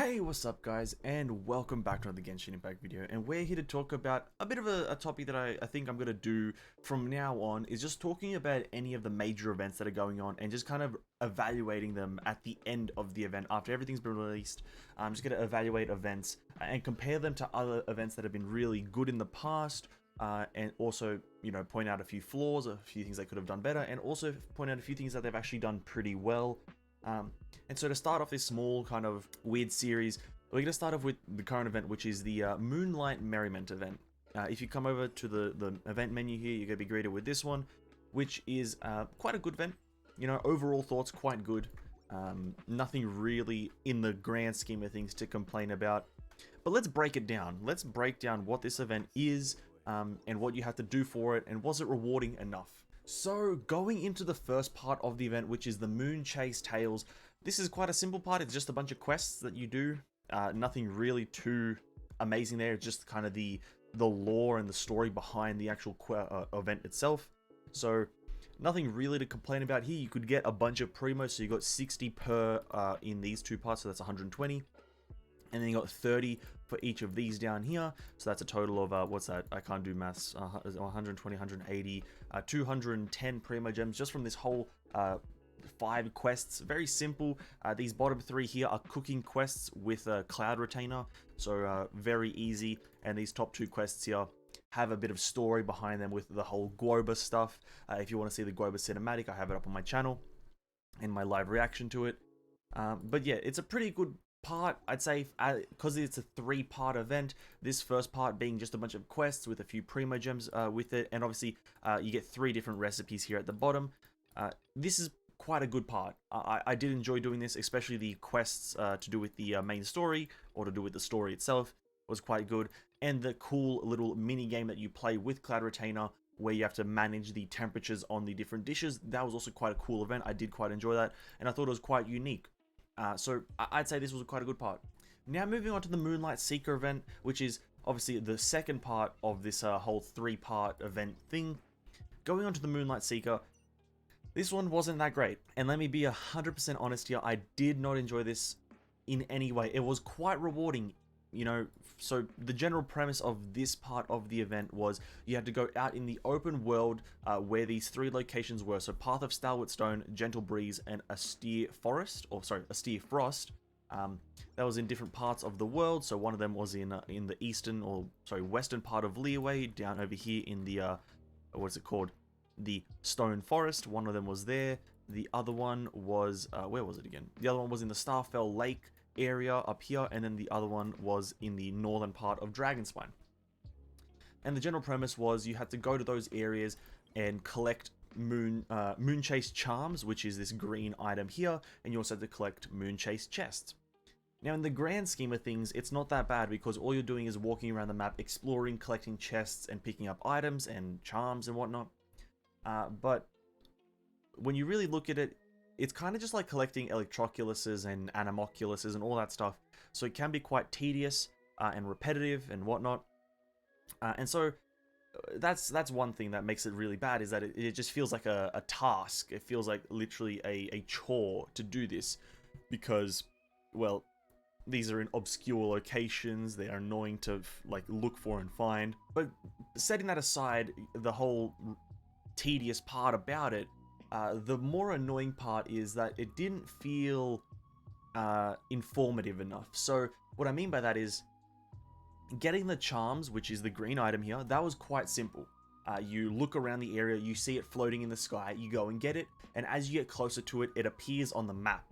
Hey, what's up guys, and welcome back to another Genshin Impact video, and we're here to talk about a bit of a topic that I think I'm going to do from now on, is just talking about any of the major events that are going on, and just kind of evaluating them at the end of the event, after everything's been released. I'm just going to evaluate events, and compare them to other events that have been really good in the past, and also, you know, point out a few flaws, a few things they could have done better, and also point out a few things that they've actually done pretty well. And so to start off this small kind of weird series, we're going to start off with the current event, which is the Moonlight Merriment Event. If you come over to the event menu here, you're going to be greeted with this one, which is quite a good event. You know, overall thoughts quite good. Nothing really in the grand scheme of things to complain about. But let's break it down. Let's break down what this event is, and what you have to do for it, and was it rewarding enough? So, going into the first part of the event, which is the Moon Chase Tales, this is quite a simple part. It's just a bunch of quests that you do. Nothing really too amazing there. It's just kind of the lore and the story behind the actual event itself. So, nothing really to complain about here. You could get a bunch of primos, so you got 60 per in these two parts, so that's 120. And then you got 30 for each of these down here, so that's a total of what's that? I can't do maths. 120, 180, 210 primo gems just from this whole 5 quests. Very simple. These bottom 3 here are cooking quests with a cloud retainer, so very easy. And these top 2 quests here have a bit of story behind them with the whole Guoba stuff. If you want to see the Guoba cinematic, I have it up on my channel and my live reaction to it. But yeah, it's a pretty good part, I'd say, because it's a 3-part event. This first part being just a bunch of quests with a few primo gems with it, and obviously you get 3 different recipes here at the bottom. This is quite a good part. I did enjoy doing this, especially the quests to do with the main story, or to do with the story itself, was quite good. And the cool little mini game that you play with Cloud Retainer, where you have to manage the temperatures on the different dishes, that was also quite a cool event. I did quite enjoy that, and I thought it was quite unique. So I'd say this was quite a good part. Now moving on to the Moonlight Seeker event, which is obviously the second part of this whole 3-part event thing. Going on to the Moonlight Seeker, this one wasn't that great. And let me be 100% honest here, I did not enjoy this in any way. It was quite rewarding, you know. So the general premise of this part of the event was you had to go out in the open world where these 3 locations were. So Path of Stalwart Stone, Gentle Breeze, and Austere Forest, or sorry, Austere Frost. That was in different parts of the world. So one of them was in the eastern, or sorry, western part of Leeway, down over here in the what's it called? The Stone Forest. One of them was there. The other one was where was it again? The other one was in the Starfell Lake area up here, and then the other one was in the northern part of Dragonspine. And the general premise was you had to go to those areas and collect Moon Chase charms, which is this green item here, and you also had to collect Moon Chase chests. Now in the grand scheme of things, it's not that bad, because all you're doing is walking around the map, exploring, collecting chests, and picking up items and charms and whatnot. But when you really look at it, it's kind of just like collecting Electroculuses and Animoculuses and all that stuff. So it can be quite tedious and repetitive and whatnot. And so that's one thing that makes it really bad, is that it just feels like a task. It feels like literally a chore to do this, because, well, these are in obscure locations. They are annoying to like look for and find. But setting that aside, the whole tedious part about it, the more annoying part is that it didn't feel informative enough. So what I mean by that is, getting the charms, which is the green item here, that was quite simple. You look around the area, you see it floating in the sky, you go and get it, and as you get closer to it, it appears on the map.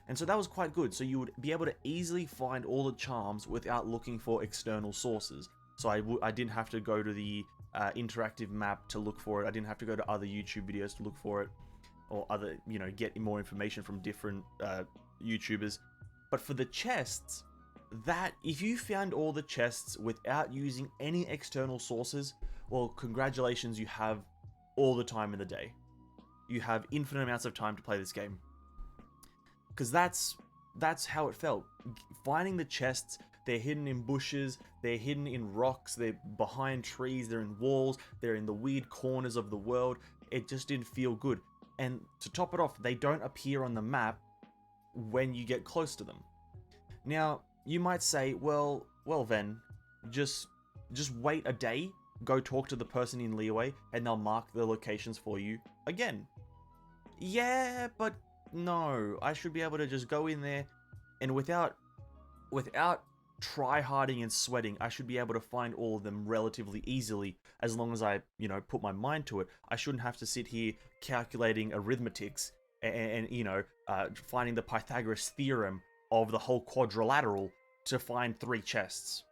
And so that was quite good. So you would be able to easily find all the charms without looking for external sources. So I didn't have to go to the interactive map to look for it. I didn't have to go to other YouTube videos to look for it, or other, you know, get more information from different YouTubers. But for the chests, that if you found all the chests without using any external sources, well, congratulations, you have all the time in the day. You have infinite amounts of time to play this game. Because that's how it felt. Finding the chests, they're hidden in bushes, they're hidden in rocks, they're behind trees, they're in walls, they're in the weird corners of the world. It just didn't feel good. And to top it off, they don't appear on the map when you get close to them. Now, you might say, well then, just wait a day, go talk to the person in Leeway, and they'll mark the locations for you again. Yeah, but no, I should be able to just go in there, and without try-harding and sweating, I should be able to find all of them relatively easily, as long as I, put my mind to it. I shouldn't have to sit here calculating arithmetics and finding the Pythagoras theorem of the whole quadrilateral to find 3 chests.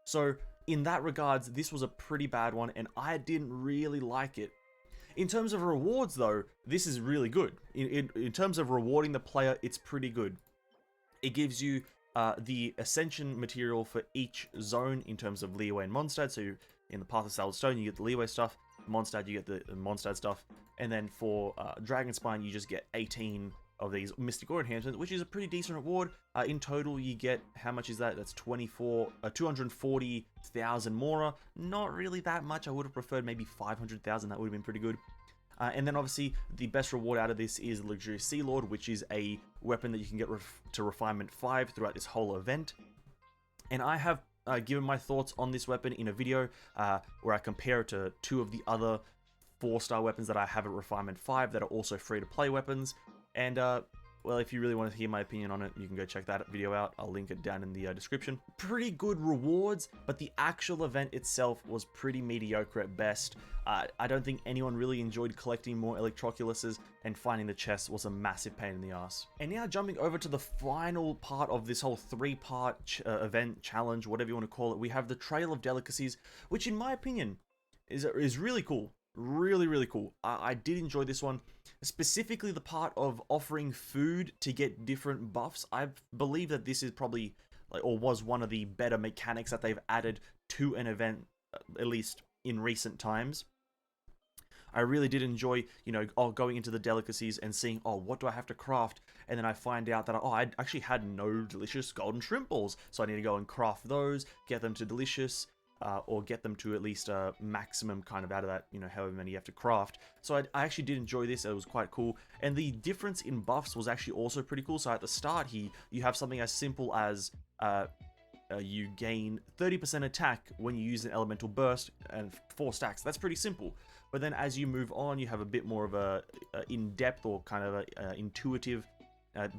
So, in that regards, this was a pretty bad one, and I didn't really like it. In terms of rewards, though, this is really good. In terms of rewarding the player, it's pretty good. It gives you the Ascension material for each zone in terms of Leeway and Mondstadt. So in the Path of Salvaged Stone, you get the Leeway stuff. Mondstadt, you get the Mondstadt stuff. And then for Dragonspine, you just get 18 of these Mystic Ore enhancements, which is a pretty decent reward. In total, you get, how much is that? That's 240,000 Mora. Not really that much. I would have preferred maybe 500,000. That would have been pretty good. And then obviously the best reward out of this is Luxurious Sea Lord, which is a weapon that you can get to Refinement 5 throughout this whole event. And I have given my thoughts on this weapon in a video where I compare it to 2 of the other 4-star weapons that I have at Refinement 5 that are also free-to-play weapons. And well, if you really want to hear my opinion on it, you can go check that video out. I'll link it down in the description. Pretty good rewards, but the actual event itself was pretty mediocre at best. I don't think anyone really enjoyed collecting more Electroculuses, and finding the chests was a massive pain in the ass. And now jumping over to the final part of this whole 3-part event, challenge, whatever you want to call it, we have the Trail of Delicacies, which in my opinion is really cool. Really cool. I did enjoy this one, specifically the part of offering food to get different buffs. I believe that this is probably, or was one of the better mechanics that they've added to an event, at least in recent times. I really did enjoy, going into the delicacies and seeing, what do I have to craft? And then I find out that, I actually had no delicious golden shrimp balls, so I need to go and craft those, get them to delicious, or get them to at least a maximum kind of out of that, however many you have to craft. So I actually did enjoy this. It was quite cool. And the difference in buffs was actually also pretty cool. So at the start here, you have something as simple as you gain 30% attack when you use an elemental burst and 4 stacks. That's pretty simple. But then as you move on, you have a bit more of a in-depth or kind of a intuitive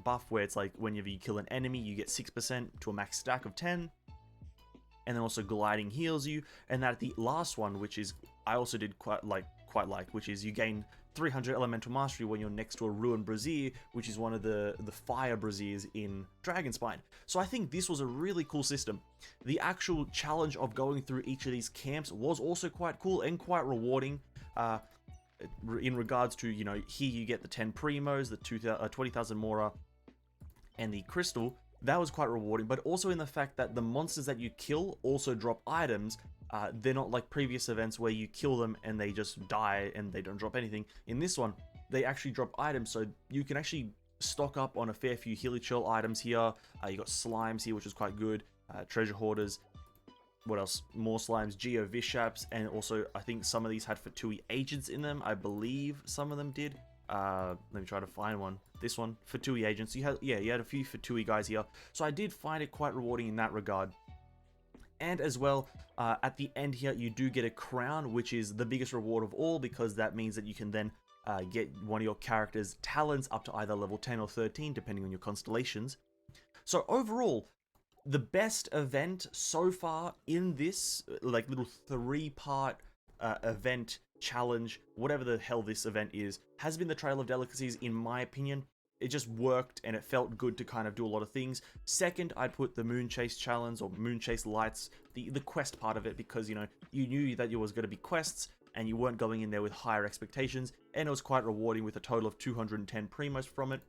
buff where it's like whenever you kill an enemy, you get 6% to a max stack of 10. And then also gliding heals you, and that the last one, which is I also did quite like, which is you gain 300 elemental mastery when you're next to a ruined brazier, which is one of the fire braziers in Dragonspine. So I think this was a really cool system. The actual challenge of going through each of these camps was also quite cool and quite rewarding. In regards to, here you get the 10 primos, the 20,000 Mora, and the crystal. That was quite rewarding, but also in the fact that the monsters that you kill also drop items. They're not like previous events where you kill them and they just die and they don't drop anything. In this one, they actually drop items, so you can actually stock up on a fair few Hilichurl items here. You got slimes here, which is quite good. Treasure hoarders. What else? More slimes, Geo Vishaps, and also I think some of these had Fatui agents in them. I believe some of them did. Let me try to find one. This one, Fatui agents. You had a few Fatui guys here. So I did find it quite rewarding in that regard. And as well, at the end here, you do get a crown, which is the biggest reward of all, because that means that you can then get one of your character's talents up to either level 10 or 13, depending on your constellations. So overall, the best event so far in this, like, little 3-part event challenge, whatever the hell this event is, has been the Trail of Delicacies, in my opinion. It just worked and it felt good to kind of do a lot of things. Second, I'd put the Moon Chase challenge or Moon Chase lights, the quest part of it, because you knew that it was going to be quests and you weren't going in there with higher expectations, and it was quite rewarding with a total of 210 primos from it.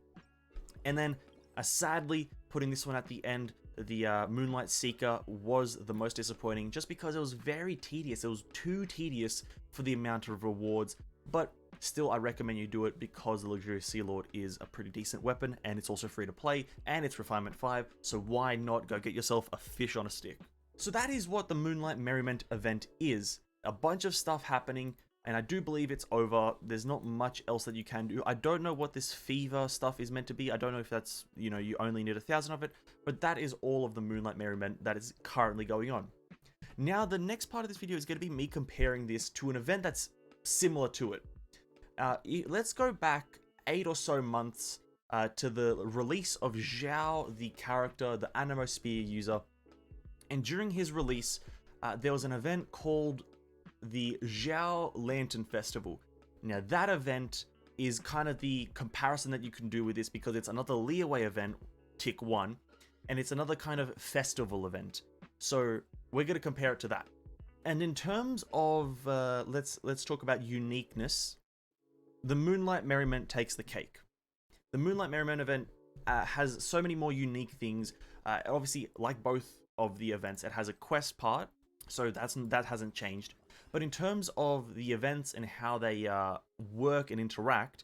And then sadly, putting this one at the end, the Moonlight Seeker was the most disappointing, just because it was very tedious. It was too tedious for the amount of rewards, but still I recommend you do it because the Luxurious Sea Lord is a pretty decent weapon, and it's also free to play, and it's Refinement 5, so why not go get yourself a fish on a stick? So that is what the Moonlight Merriment event is. A bunch of stuff happening. and I do believe it's over. There's not much else that you can do. I don't know what this fever stuff is meant to be. I don't know if that's, you know, you only need 1,000 of it, but that is all of the Moonlight Merriment that is currently going on. Now, the next part of this video is going to be me comparing this to an event that's similar to it. Let's go back 8 or so months to the release of Zhao, the character, the Animosphere user. And during his release, there was an event called the Zhao Lantern Festival. Now, that event is kind of the comparison that you can do with this, because it's another Leeway event, tick 1, and it's another kind of festival event. So we're going to compare it to that. And in terms of, let's talk about uniqueness, the Moonlight Merriment takes the cake. The Moonlight Merriment event has so many more unique things. Obviously, like both of the events, it has a quest part, so that hasn't changed. But in terms of the events and how they work and interact,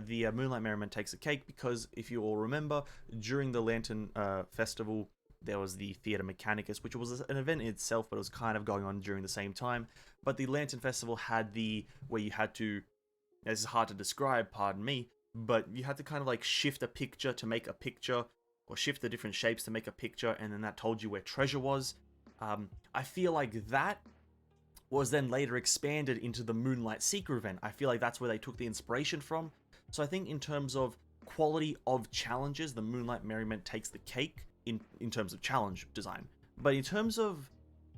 the Moonlight Merriment takes the cake, because if you all remember, during the Lantern Festival, there was the Theatre Mechanicus, which was an event in itself, but it was kind of going on during the same time. But the Lantern Festival had where you had to, this is hard to describe, pardon me, but you had to kind of like shift a picture to make a picture, or shift the different shapes to make a picture, and then that told you where treasure was. I feel like that was then later expanded into the Moonlight Seeker event. I feel like that's where they took the inspiration from. So I think in terms of quality of challenges, the Moonlight Merriment takes the cake in terms of challenge design. But in terms of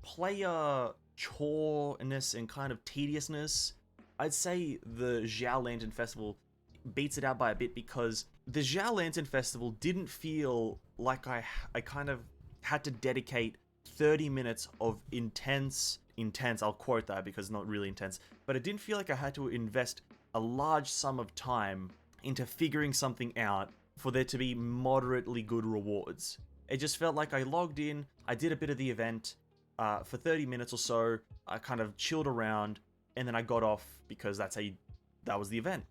player choreness and kind of tediousness, I'd say the Zhao Lantern Festival beats it out by a bit, because the Zhao Lantern Festival didn't feel like I kind of had to dedicate 30 minutes of intense, I'll quote that because it's not really intense, but it didn't feel like I had to invest a large sum of time into figuring something out for there to be moderately good rewards. It just felt like I logged in, I did a bit of the event for 30 minutes or so, I kind of chilled around, and then I got off, because that was the event.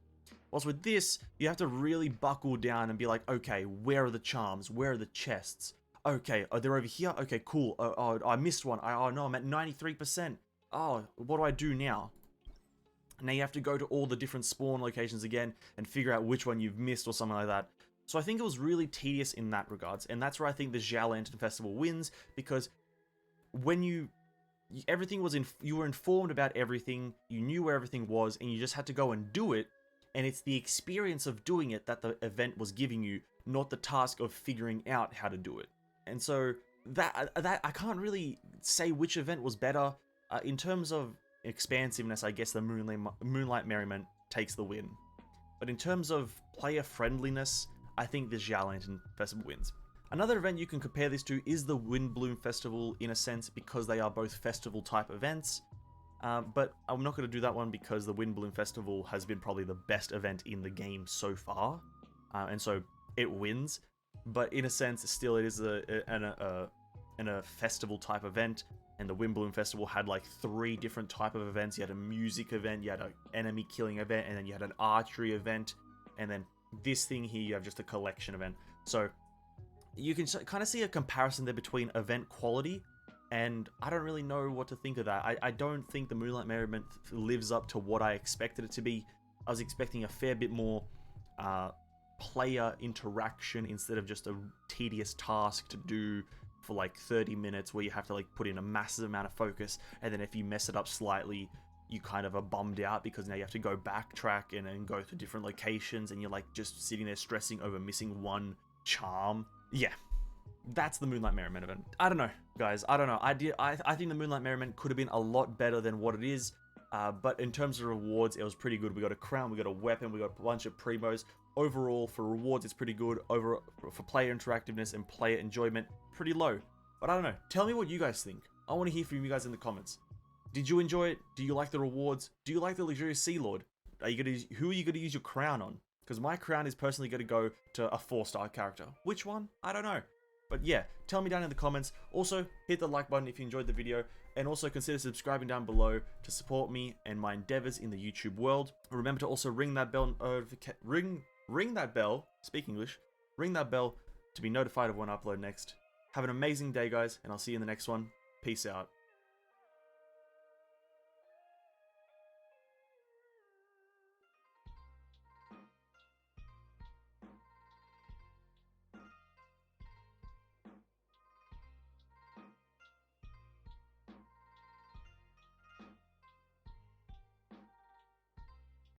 Whilst with this, you have to really buckle down and be like, okay, where are the charms? Where are the chests? Okay, they're over here? Okay, cool. Oh, I missed one. Oh no, I'm at 93%. Oh, what do I do now? Now you have to go to all the different spawn locations again and figure out which one you've missed or something like that. So I think it was really tedious in that regards, and that's where I think the Zhao Lantern Festival wins, because when you were informed about everything, you knew where everything was, and you just had to go and do it, and it's the experience of doing it that the event was giving you, not the task of figuring out how to do it. And so that I can't really say which event was better. In terms of expansiveness, I guess the Moonlight Merriment takes the win. But in terms of player friendliness, I think the Zhao Lantern Festival wins. Another event you can compare this to is the Windbloom Festival, in a sense, because they are both festival type events. But I'm not going to do that one, because the Windbloom Festival has been probably the best event in the game so far. And so it wins. But in a sense, still it is a festival type event. And the Windbloom Festival had like 3 different type of events. You had a music event, you had an enemy killing event, and then you had an archery event. And then this thing here, you have just a collection event. So you can kind of see a comparison there between event quality, and I don't really know what to think of that. I don't think the Moonlight Merriment lives up to what I expected it to be. I was expecting a fair bit more player interaction instead of just a tedious task to do for like 30 minutes where you have to like put in a massive amount of focus, and then if you mess it up slightly, you kind of are bummed out because now you have to go backtrack and then go to different locations, and you're like just sitting there stressing over missing one charm. Yeah, that's the Moonlight Merriment event. I don't know, guys. I don't know. I think the Moonlight Merriment could have been a lot better than what it is. But in terms of rewards, it was pretty good. We got a crown, we got a weapon, we got a bunch of primos. Overall, for rewards, it's pretty good. For player interactiveness and player enjoyment, pretty low. But I don't know. Tell me what you guys think. I want to hear from you guys in the comments. Did you enjoy it? Do you like the rewards? Do you like the Luxurious Sea Lord? Who are you going to use your crown on? Because my crown is personally going to go to a 4-star character. Which one? I don't know. But yeah, tell me down in the comments. Also, hit the like button if you enjoyed the video. And also consider subscribing down below to support me and my endeavors in the YouTube world. Remember to also ring that bell, ring that bell, speak English, ring that bell to be notified of when I upload next. Have an amazing day, guys, and I'll see you in the next one. Peace out.